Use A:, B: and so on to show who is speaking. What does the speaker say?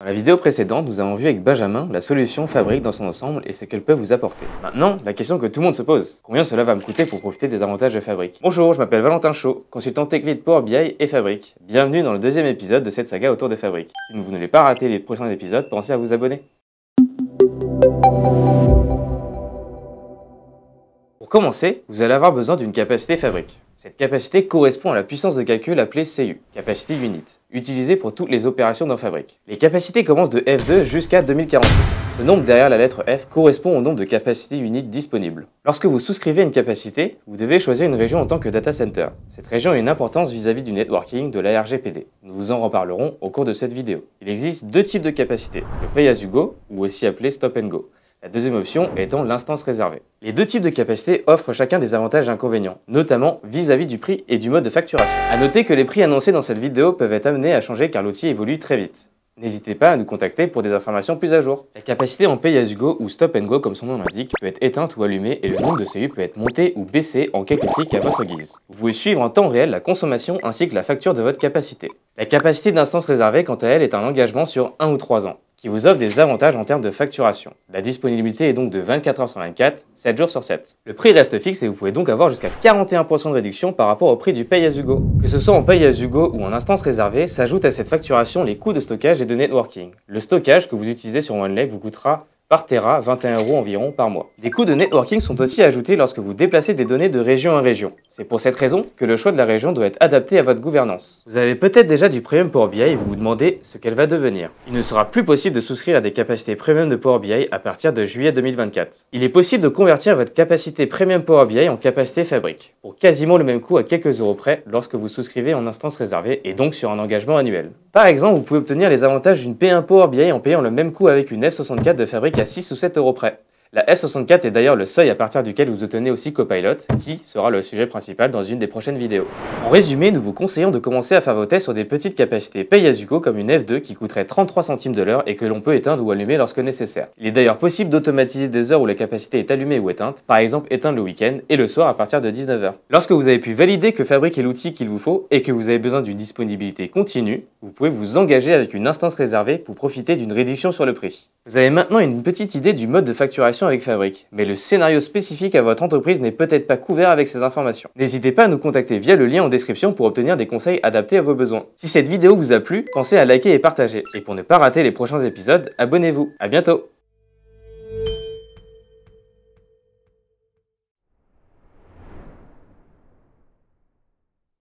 A: Dans la vidéo précédente, nous avons vu avec Benjamin la solution Fabric dans son ensemble et ce qu'elle peut vous apporter. Maintenant, la question que tout le monde se pose, combien cela va me coûter pour profiter des avantages de Fabric? Bonjour, je m'appelle Valentin Chaud, consultant tech lead Power BI et Fabric. Bienvenue dans le deuxième épisode de cette saga autour de Fabric. Si vous ne voulez pas rater les prochains épisodes, pensez à vous abonner. Pour commencer, vous allez avoir besoin d'une capacité Fabric. Cette capacité correspond à la puissance de calcul appelée CU, Capacity Unit, utilisée pour toutes les opérations dans Fabric. Les capacités commencent de F2 jusqu'à 2048. Ce nombre derrière la lettre F correspond au nombre de Capacity Unit disponibles. Lorsque vous souscrivez une capacité, vous devez choisir une région en tant que data center. Cette région a une importance vis-à-vis du networking de l'ARGPD. Nous vous en reparlerons au cours de cette vidéo. Il existe deux types de capacités, le Pay as you go, ou aussi appelé Stop and Go. La deuxième option étant l'instance réservée. Les deux types de capacités offrent chacun des avantages et inconvénients, notamment vis-à-vis du prix et du mode de facturation. A noter que les prix annoncés dans cette vidéo peuvent être amenés à changer car l'outil évolue très vite. N'hésitez pas à nous contacter pour des informations plus à jour. La capacité en Pay as you go ou Stop and Go comme son nom l'indique peut être éteinte ou allumée et le nombre de CU peut être monté ou baissé en quelques clics à votre guise. Vous pouvez suivre en temps réel la consommation ainsi que la facture de votre capacité. La capacité d'instance réservée quant à elle est un engagement sur 1 ou 3 ans, qui vous offre des avantages en termes de facturation. La disponibilité est donc de 24 heures sur 24, 7 jours sur 7. Le prix reste fixe et vous pouvez donc avoir jusqu'à 41% de réduction par rapport au prix du Pay as you go. Que ce soit en Pay as you go ou en instance réservée, s'ajoutent à cette facturation les coûts de stockage et de networking. Le stockage que vous utilisez sur OneLake vous coûtera par Tera 21 € environ par mois. Des coûts de networking sont aussi ajoutés lorsque vous déplacez des données de région en région. C'est pour cette raison que le choix de la région doit être adapté à votre gouvernance. Vous avez peut-être déjà du Premium Power BI et vous vous demandez ce qu'elle va devenir. Il ne sera plus possible de souscrire à des capacités Premium de Power BI à partir de juillet 2024. Il est possible de convertir votre capacité Premium Power BI en capacité Fabric, pour quasiment le même coût à quelques euros près lorsque vous souscrivez en instance réservée et donc sur un engagement annuel. Par exemple, vous pouvez obtenir les avantages d'une P1 Power BI en payant le même coût avec une F64 de Fabric à 6 ou 7 € près. La F64 est d'ailleurs le seuil à partir duquel vous obtenez aussi Copilot, qui sera le sujet principal dans une des prochaines vidéos. En résumé, nous vous conseillons de commencer à faire vos tests sur des petites capacités Pay as you go comme une F2 qui coûterait 33 centimes de l'heure et que l'on peut éteindre ou allumer lorsque nécessaire. Il est d'ailleurs possible d'automatiser des heures où la capacité est allumée ou éteinte, par exemple éteindre le week-end et le soir à partir de 19 h. Lorsque vous avez pu valider que Fabric est l'outil qu'il vous faut et que vous avez besoin d'une disponibilité continue, vous pouvez vous engager avec une instance réservée pour profiter d'une réduction sur le prix. Vous avez maintenant une petite idée du mode de facturation avec Fabric, mais le scénario spécifique à votre entreprise n'est peut-être pas couvert avec ces informations. N'hésitez pas à nous contacter via le lien en description pour obtenir des conseils adaptés à vos besoins. Si cette vidéo vous a plu, pensez à liker et partager. Et pour ne pas rater les prochains épisodes, abonnez-vous. À bientôt!